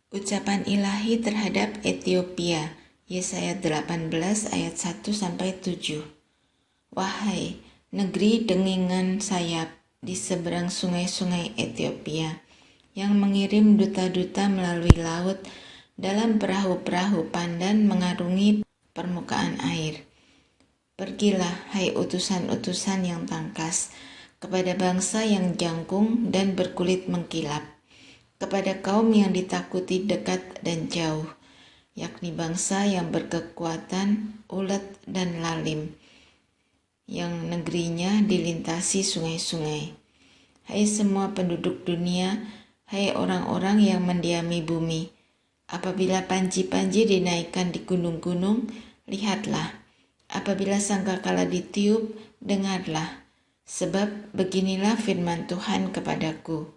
Ucapan ilahi terhadap Ethiopia, Yesaya 18 ayat 1-7. Wahai negeri dengingan sayap di seberang sungai-sungai Ethiopia, yang mengirim duta-duta melalui laut dalam perahu-perahu pandan mengarungi permukaan air. Pergilah, hai utusan-utusan yang tangkas, kepada bangsa yang jangkung dan berkulit mengkilap, kepada kaum yang ditakuti dekat dan jauh, yakni bangsa yang berkekuatan, ulet dan lalim, yang negerinya dilintasi sungai-sungai. Hai semua penduduk dunia, hai orang-orang yang mendiami bumi, apabila panji-panji dinaikkan di gunung-gunung, lihatlah. Apabila sangkakala ditiup, dengarlah. Sebab beginilah firman Tuhan kepadaku.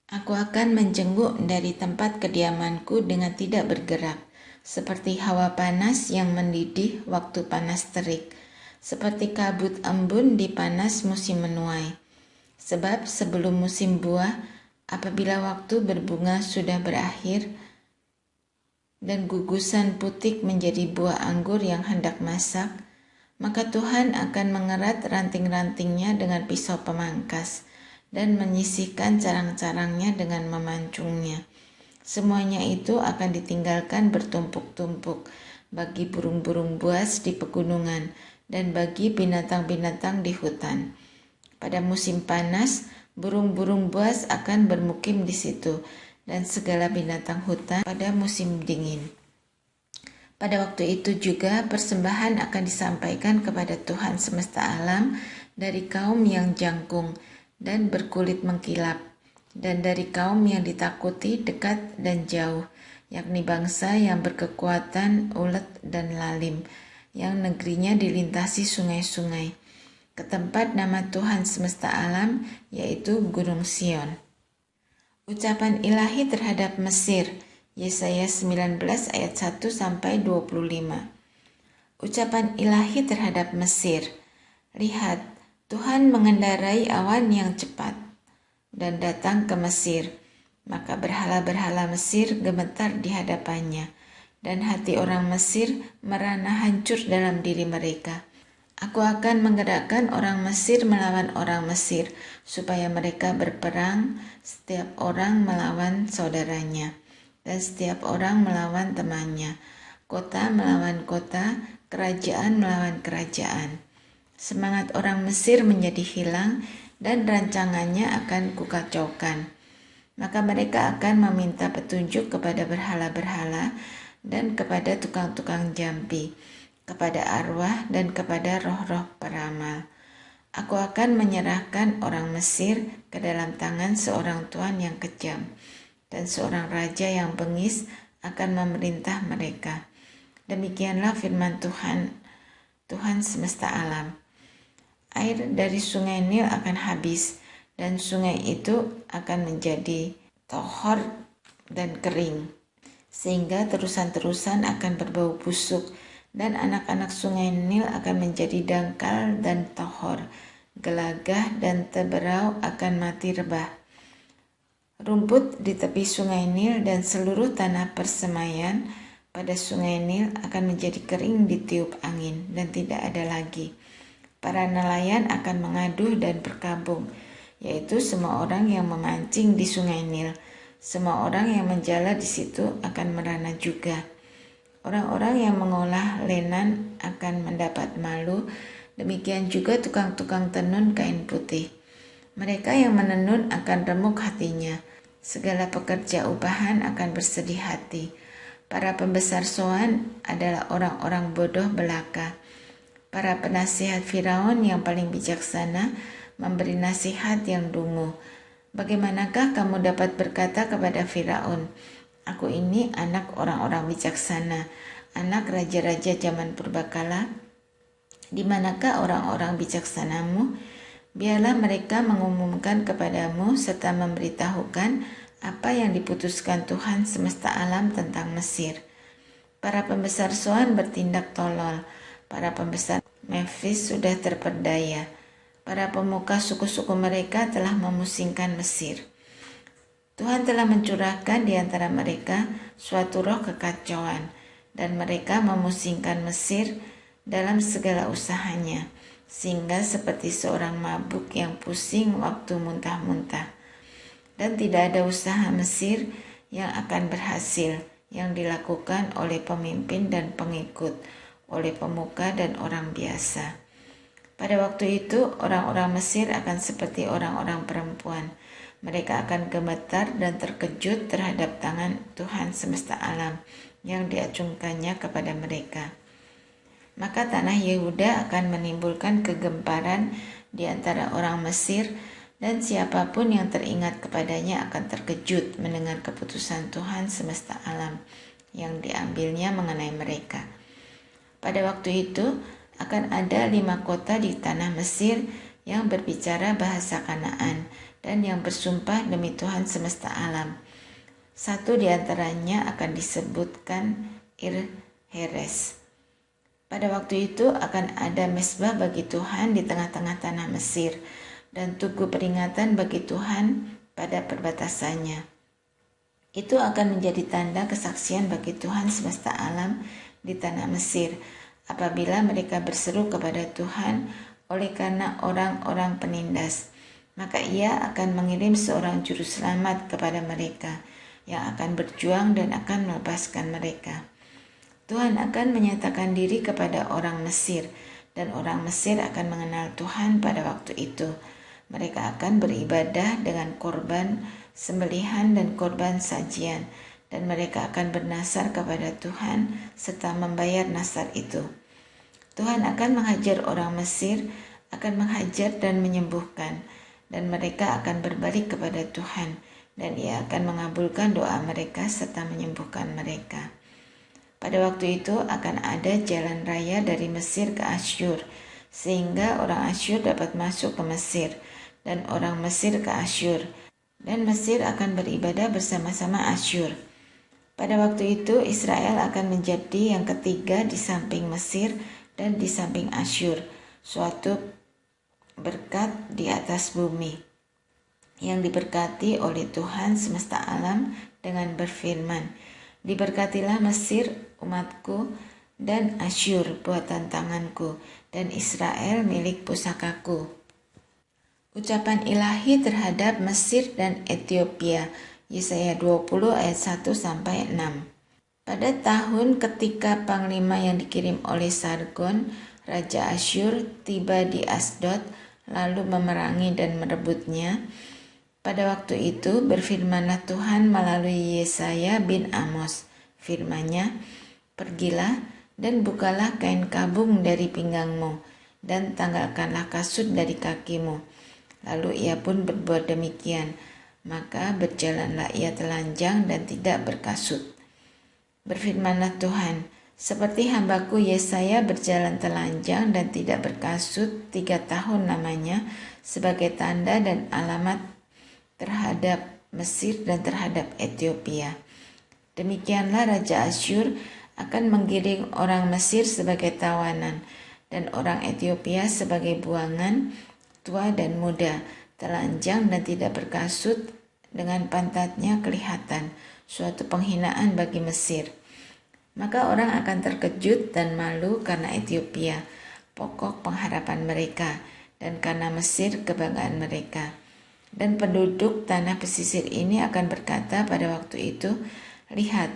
Aku akan menjenguk dari tempat kediamanku dengan tidak bergerak, seperti hawa panas yang mendidih waktu panas terik, seperti kabut embun di panas musim menuai. Sebab sebelum musim buah, apabila waktu berbunga sudah berakhir, dan gugusan putik menjadi buah anggur yang hendak masak, maka Tuhan akan mengerat ranting-rantingnya dengan pisau pemangkas, dan menyisihkan carang-carangnya dengan memancungnya. Semuanya itu akan ditinggalkan bertumpuk-tumpuk bagi burung-burung buas di pegunungan dan bagi binatang-binatang di hutan. Pada musim panas, burung-burung buas akan bermukim di situ, dan segala binatang hutan pada musim dingin. Pada waktu itu juga persembahan akan disampaikan kepada Tuhan semesta alam dari kaum yang jangkung dan berkulit mengkilap, dan dari kaum yang ditakuti dekat dan jauh, yakni bangsa yang berkekuatan, ulet dan lalim, yang negerinya dilintasi sungai-sungai, ke tempat nama Tuhan semesta alam, yaitu Gunung Sion. Ucapan ilahi terhadap Mesir, Yesaya 19 ayat 1-25. Ucapan ilahi terhadap Mesir. Lihat, Tuhan mengendarai awan yang cepat dan datang ke Mesir, maka berhala-berhala Mesir gemetar di hadapannya, dan hati orang Mesir merana hancur dalam diri mereka. Aku akan menggerakkan orang Mesir melawan orang Mesir, supaya mereka berperang, setiap orang melawan saudaranya, dan setiap orang melawan temannya, kota melawan kota, kerajaan melawan kerajaan. Semangat orang Mesir menjadi hilang, dan rancangannya akan kukacaukan. Maka mereka akan meminta petunjuk kepada berhala-berhala dan kepada tukang-tukang jampi, kepada arwah dan kepada roh-roh peramal. Aku akan menyerahkan orang Mesir ke dalam tangan seorang tuan yang kejam, dan seorang raja yang bengis akan memerintah mereka. Demikianlah firman Tuhan, Tuhan semesta alam. Air dari sungai Nil akan habis, dan sungai itu akan menjadi tohor dan kering, sehingga terusan-terusan akan berbau busuk, dan anak-anak sungai Nil akan menjadi dangkal dan tohor, gelagah dan teberau akan mati rebah. Rumput di tepi sungai Nil dan seluruh tanah persemaian pada sungai Nil akan menjadi kering ditiup angin dan tidak ada lagi. Para nelayan akan mengaduh dan berkabung, yaitu semua orang yang memancing di sungai Nil. Semua orang yang menjala di situ akan merana juga. Orang-orang yang mengolah lenan akan mendapat malu, demikian juga tukang-tukang tenun kain putih. Mereka yang menenun akan remuk hatinya, segala pekerja upahan akan bersedih hati. Para pembesar soan adalah orang-orang bodoh belaka. Para penasihat Firaun yang paling bijaksana memberi nasihat yang dungu. Bagaimanakah kamu dapat berkata kepada Firaun, aku ini anak orang-orang bijaksana, anak raja-raja zaman purbakala? Di manakah orang-orang bijaksanamu? Biarlah mereka mengumumkan kepadamu serta memberitahukan apa yang diputuskan Tuhan semesta alam tentang Mesir. Para pembesar soan bertindak tolol. Para pembesar Memphis sudah terperdaya. Para pemuka suku-suku mereka telah memusingkan Mesir. Tuhan telah mencurahkan di antara mereka suatu roh kekacauan, dan mereka memusingkan Mesir dalam segala usahanya, sehingga seperti seorang mabuk yang pusing waktu muntah-muntah. Dan tidak ada usaha Mesir yang akan berhasil, yang dilakukan oleh pemimpin dan pengikut, oleh pemuka dan orang biasa. Pada waktu itu, orang-orang Mesir akan seperti orang-orang perempuan. Mereka akan gemetar dan terkejut terhadap tangan Tuhan semesta alam yang diacungkannya kepada mereka. Maka tanah Yehuda akan menimbulkan kegemparan di antara orang Mesir, dan siapapun yang teringat kepadanya akan terkejut mendengar keputusan Tuhan semesta alam yang diambilnya mengenai mereka. Pada waktu itu akan ada 5 kota di tanah Mesir yang berbicara bahasa Kanaan dan yang bersumpah demi Tuhan semesta alam. Satu di antaranya akan disebutkan Ir-Heres. Pada waktu itu akan ada mesbah bagi Tuhan di tengah-tengah tanah Mesir, dan tugu peringatan bagi Tuhan pada perbatasannya. Itu akan menjadi tanda kesaksian bagi Tuhan semesta alam di tanah Mesir, apabila mereka berseru kepada Tuhan oleh karena orang-orang penindas. Maka ia akan mengirim seorang juru selamat kepada mereka yang akan berjuang dan akan melepaskan mereka. Tuhan akan menyatakan diri kepada orang Mesir, dan orang Mesir akan mengenal Tuhan pada waktu itu. Mereka akan beribadah dengan korban sembelihan dan korban sajian, dan mereka akan bernasar kepada Tuhan serta membayar nasar itu. Tuhan akan menghajar orang Mesir, akan menghajar dan menyembuhkan, dan mereka akan berbalik kepada Tuhan, dan ia akan mengabulkan doa mereka serta menyembuhkan mereka. Pada waktu itu akan ada jalan raya dari Mesir ke Asyur, sehingga orang Asyur dapat masuk ke Mesir, dan orang Mesir ke Asyur, dan Mesir akan beribadah bersama-sama Asyur. Pada waktu itu Israel akan menjadi yang ketiga di samping Mesir dan di samping Asyur, suatu berkat di atas bumi, yang diberkati oleh Tuhan semesta alam dengan berfirman, "Diberkatilah Mesir umatku, dan Asyur buatan tanganku, dan Israel milik pusakaku." Ucapan ilahi terhadap Mesir dan Ethiopia, Yesaya 20 ayat 1-6. Pada tahun ketika panglima yang dikirim oleh Sargon, Raja Asyur, tiba di Asdod, lalu memerangi dan merebutnya. Pada waktu itu berfirmanlah Tuhan melalui Yesaya bin Amos. Firman-Nya, "Pergilah dan bukalah kain kabung dari pinggangmu, dan tanggalkanlah kasut dari kakimu." Lalu ia pun berbuat demikian, maka berjalanlah ia telanjang dan tidak berkasut. Berfirmanlah Tuhan, "Seperti hambaku Yesaya berjalan telanjang dan tidak berkasut 3 tahun lamanya sebagai tanda dan alamat terhadap Mesir dan terhadap Ethiopia, demikianlah Raja Asyur akan menggiring orang Mesir sebagai tawanan dan orang Ethiopia sebagai buangan, tua dan muda, telanjang dan tidak berkasut, dengan pantatnya kelihatan, suatu penghinaan bagi Mesir. Maka orang akan terkejut dan malu karena Ethiopia, pokok pengharapan mereka, dan karena Mesir, kebanggaan mereka. Dan penduduk tanah pesisir ini akan berkata pada waktu itu, "Lihat,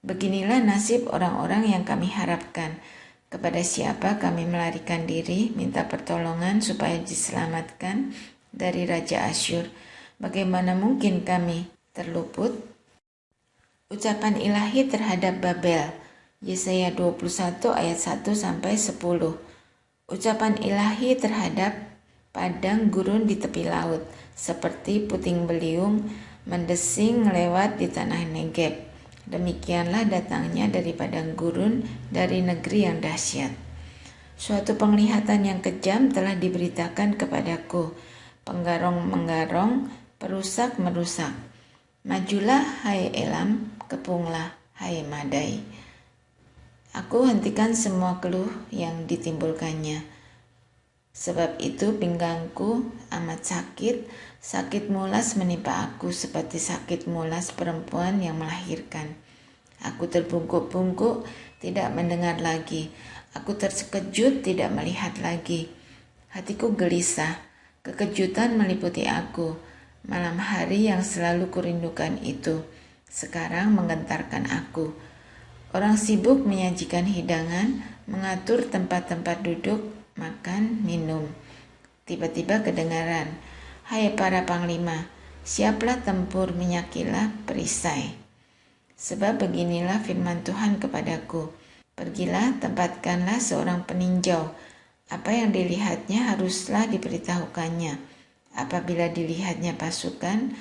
beginilah nasib orang-orang yang kami harapkan. Kepada siapa kami melarikan diri, minta pertolongan supaya diselamatkan dari Raja Asyur? Bagaimana mungkin kami terluput?" Ucapan ilahi terhadap Babel, Yesaya 21 ayat 1-10. Ucapan ilahi terhadap padang gurun di tepi laut, seperti puting beliung mendesing lewat di tanah Negeb. Demikianlah datangnya dari padang gurun, dari negeri yang dahsyat. Suatu penglihatan yang kejam telah diberitakan kepadaku, penggarong-menggarong, perusak merusak. Majulah hai Elam, kepunglah hai Madai. Aku hentikan semua keluh yang ditimbulkannya. Sebab itu pinggangku amat sakit, Sakit mulas menimpa aku seperti sakit mulas perempuan yang melahirkan. Aku terbungkuk-bungkuk, tidak mendengar lagi. Aku terkejut, tidak melihat lagi. Hatiku gelisah, kekejutan meliputi aku. Malam hari yang selalu kurindukan itu, sekarang menggentarkan aku. Orang sibuk menyajikan hidangan, mengatur tempat-tempat duduk, makan, minum. Tiba-tiba kedengaran, "Hai para panglima, siaplah tempur, minyakilah perisai. Sebab beginilah firman Tuhan kepadaku, pergilah, tempatkanlah seorang peninjau. Apa yang dilihatnya haruslah diberitahukannya. Apabila dilihatnya pasukan,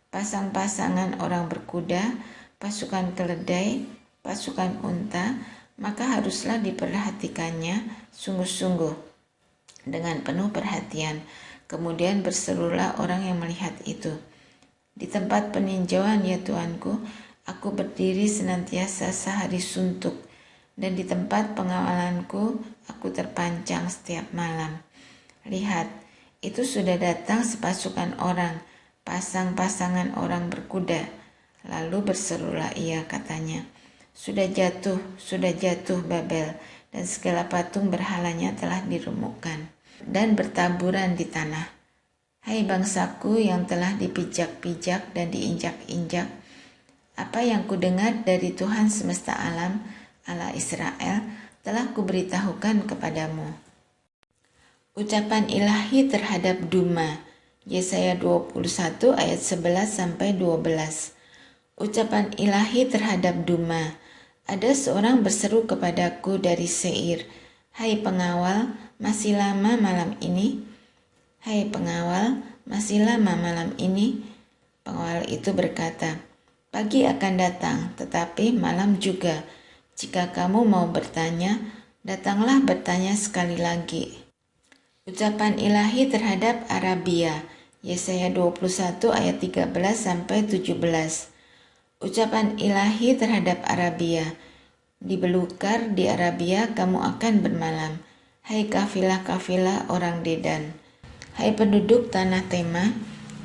pasang-pasangan orang berkuda, pasukan keledai, pasukan unta, maka haruslah diperhatikannya sungguh-sungguh dengan penuh perhatian." Kemudian berserulah orang yang melihat itu, "Di tempat peninjauan ya Tuanku, aku berdiri senantiasa sehari suntuk, dan di tempat pengawalanku aku terpancang setiap malam. Lihat, itu sudah datang sepasukan orang, pasang-pasangan orang berkuda." Lalu berserulah ia, katanya, sudah jatuh Babel, dan segala patung berhalanya telah diremukkan dan bertaburan di tanah. Hai bangsaku yang telah dipijak-pijak dan diinjak-injak, apa yang kudengar dari Tuhan semesta alam, Allah Israel, telah kuberitahukan kepadamu. Ucapan ilahi terhadap Duma, Yesaya 21 ayat 11-12. Ucapan ilahi terhadap Duma. Ada seorang berseru kepadaku dari Seir, "Hai pengawal, masih lama malam ini?" "Hai pengawal, masih lama malam ini?" Pengawal itu berkata, "Pagi akan datang, tetapi malam juga. Jika kamu mau bertanya, datanglah bertanya sekali lagi." Ucapan ilahi terhadap Arabia, Yesaya 21 ayat 13-17. Ucapan ilahi terhadap Arabia. Di belukar di Arabia kamu akan bermalam. Hai kafilah-kafilah orang Dedan. Hai penduduk tanah Tema,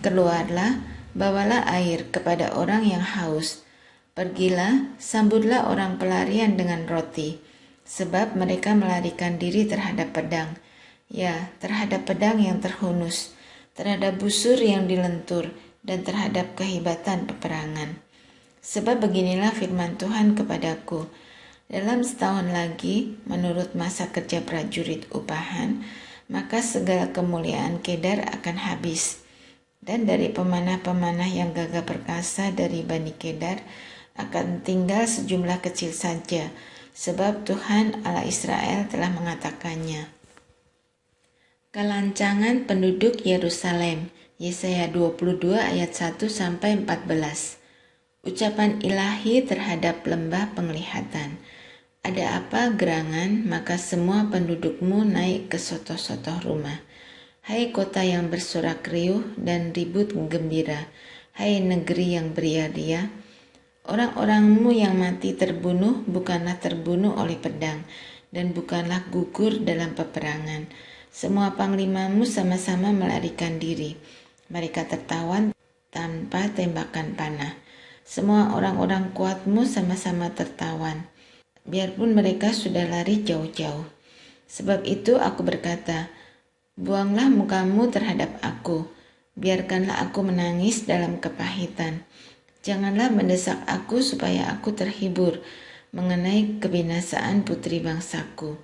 keluarlah, bawalah air kepada orang yang haus. Pergilah, sambutlah orang pelarian dengan roti, sebab mereka melarikan diri terhadap pedang. Ya, terhadap pedang yang terhunus, terhadap busur yang dilentur, dan terhadap kehebatan peperangan. Sebab beginilah firman Tuhan kepadaku, dalam setahun lagi, menurut masa kerja prajurit upahan, maka segala kemuliaan Kedar akan habis. Dan dari pemanah-pemanah yang gagah perkasa dari Bani Kedar akan tinggal sejumlah kecil saja, sebab Tuhan Allah Israel telah mengatakannya. Kelancangan penduduk Yerusalem, Yesaya 22 ayat 1-14. Ucapan ilahi terhadap lembah penglihatan. Ada apa gerangan, maka semua pendudukmu naik ke sotoh-sotoh rumah. Hai kota yang bersorak riuh dan ribut gembira, hai negeri yang beria-ria, orang-orangmu yang mati terbunuh bukanlah terbunuh oleh pedang, dan bukanlah gugur dalam peperangan. Semua panglimamu sama-sama melarikan diri, mereka tertawan tanpa tembakan panah. Semua orang-orang kuatmu sama-sama tertawan, biarpun mereka sudah lari jauh-jauh. Sebab itu aku berkata, buanglah mukamu terhadap aku, biarkanlah aku menangis dalam kepahitan. Janganlah mendesak aku supaya aku terhibur mengenai kebinasaan putri bangsaku.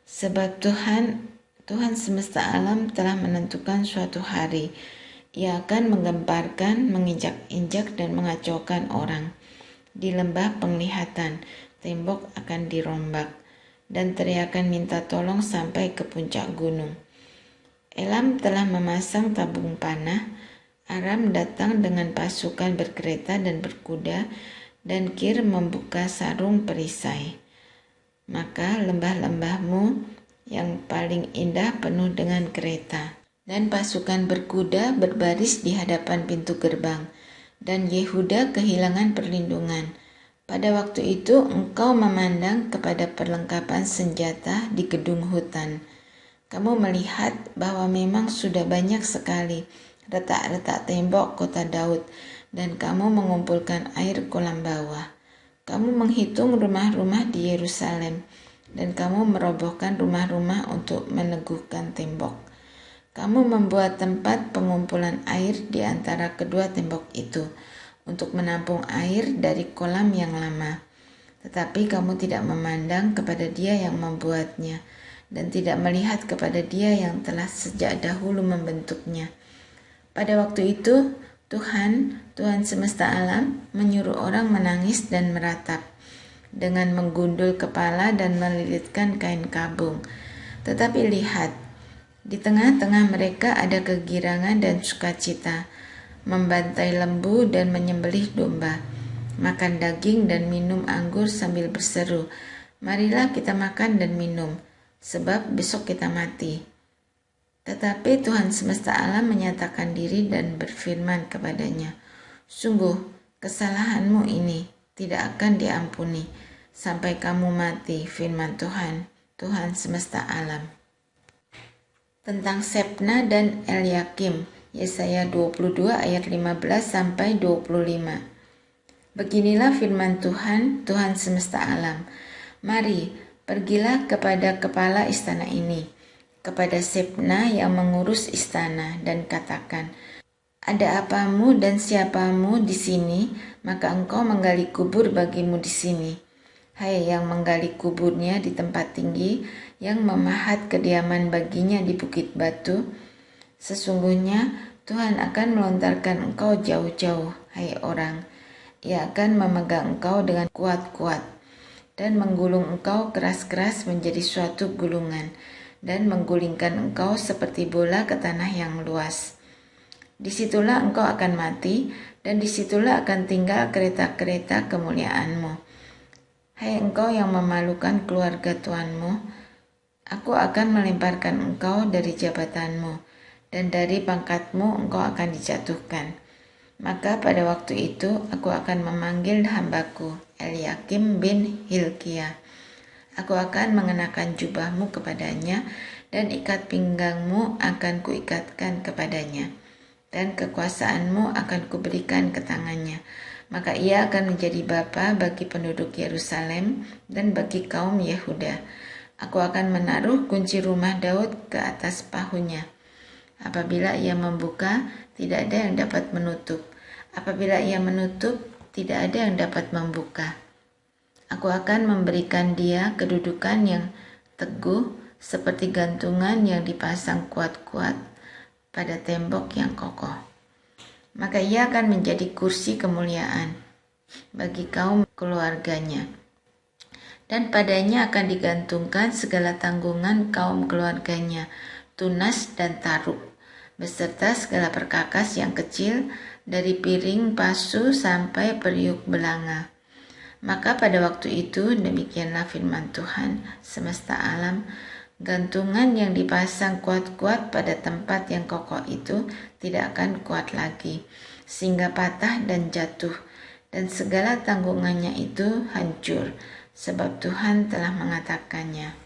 Sebab Tuhan semesta alam telah menentukan suatu hari, Ia akan menggemparkan, menginjak-injak dan mengacaukan orang. Di lembah penglihatan, tembok akan dirombak, dan teriakan minta tolong sampai ke puncak gunung. Elam telah memasang tabung panah, Aram datang dengan pasukan berkereta dan berkuda, dan Kir membuka sarung perisai. Maka lembah-lembahmu yang paling indah penuh dengan kereta, dan pasukan berkuda berbaris di hadapan pintu gerbang, dan Yehuda kehilangan perlindungan. Pada waktu itu engkau memandang kepada perlengkapan senjata di gedung hutan. Kamu melihat bahwa memang sudah banyak sekali retak-retak tembok kota Daud, dan kamu mengumpulkan air kolam bawah. Kamu menghitung rumah-rumah di Yerusalem, dan kamu merobohkan rumah-rumah untuk meneguhkan tembok. Kamu membuat tempat pengumpulan air di antara kedua tembok itu, untuk menampung air dari kolam yang lama. Tetapi kamu tidak memandang kepada Dia yang membuatnya, dan tidak melihat kepada Dia yang telah sejak dahulu membentuknya. Pada waktu itu, Tuhan semesta alam, menyuruh orang menangis dan meratap, dengan menggundul kepala dan melilitkan kain kabung. Tetapi lihat, di tengah-tengah mereka ada kegirangan dan sukacita, membantai lembu dan menyembelih domba, makan daging dan minum anggur sambil berseru, marilah kita makan dan minum, sebab besok kita mati. Tetapi Tuhan semesta alam menyatakan diri dan berfirman kepadanya, sungguh kesalahanmu ini tidak akan diampuni sampai kamu mati, firman Tuhan, Tuhan semesta alam. Tentang Sebna dan Eliakim, Yesaya 22 ayat 15 sampai 25. Beginilah firman Tuhan, Tuhan semesta alam. Mari, pergilah kepada kepala istana ini, kepada Sebna yang mengurus istana, dan katakan, ada apamu dan siapamu di sini, maka engkau menggali kubur bagimu di sini. Hai yang menggali kuburnya di tempat tinggi, yang memahat kediaman baginya di bukit batu, sesungguhnya Tuhan akan melontarkan engkau jauh-jauh, hai orang. Ia akan memegang engkau dengan kuat-kuat, dan menggulung engkau keras-keras menjadi suatu gulungan, dan menggulingkan engkau seperti bola ke tanah yang luas. Disitulah engkau akan mati, dan disitulah akan tinggal kereta-kereta kemuliaanmu. Hai engkau yang memalukan keluarga tuanmu, aku akan melemparkan engkau dari jabatanmu, dan dari pangkatmu engkau akan dijatuhkan. Maka pada waktu itu aku akan memanggil hambaku Eliakim bin Hilkiah. Aku akan mengenakan jubahmu kepadanya, dan ikat pinggangmu akan kuikatkan kepadanya, dan kekuasaanmu akan kuberikan ke tangannya. Maka ia akan menjadi bapa bagi penduduk Yerusalem dan bagi kaum Yehuda. Aku akan menaruh kunci rumah Daud ke atas pahunya. Apabila ia membuka, tidak ada yang dapat menutup. Apabila ia menutup, tidak ada yang dapat membuka. Aku akan memberikan dia kedudukan yang teguh seperti gantungan yang dipasang kuat-kuat pada tembok yang kokoh. Maka ia akan menjadi kursi kemuliaan bagi kaum keluarganya. Dan padanya akan digantungkan segala tanggungan kaum keluarganya, tunas dan taruk, beserta segala perkakas yang kecil, dari piring pasu sampai periuk belanga. Maka pada waktu itu, demikianlah firman Tuhan semesta alam, gantungan yang dipasang kuat-kuat pada tempat yang kokoh itu tidak akan kuat lagi, sehingga patah dan jatuh, dan segala tanggungannya itu hancur, sebab Tuhan telah mengatakannya.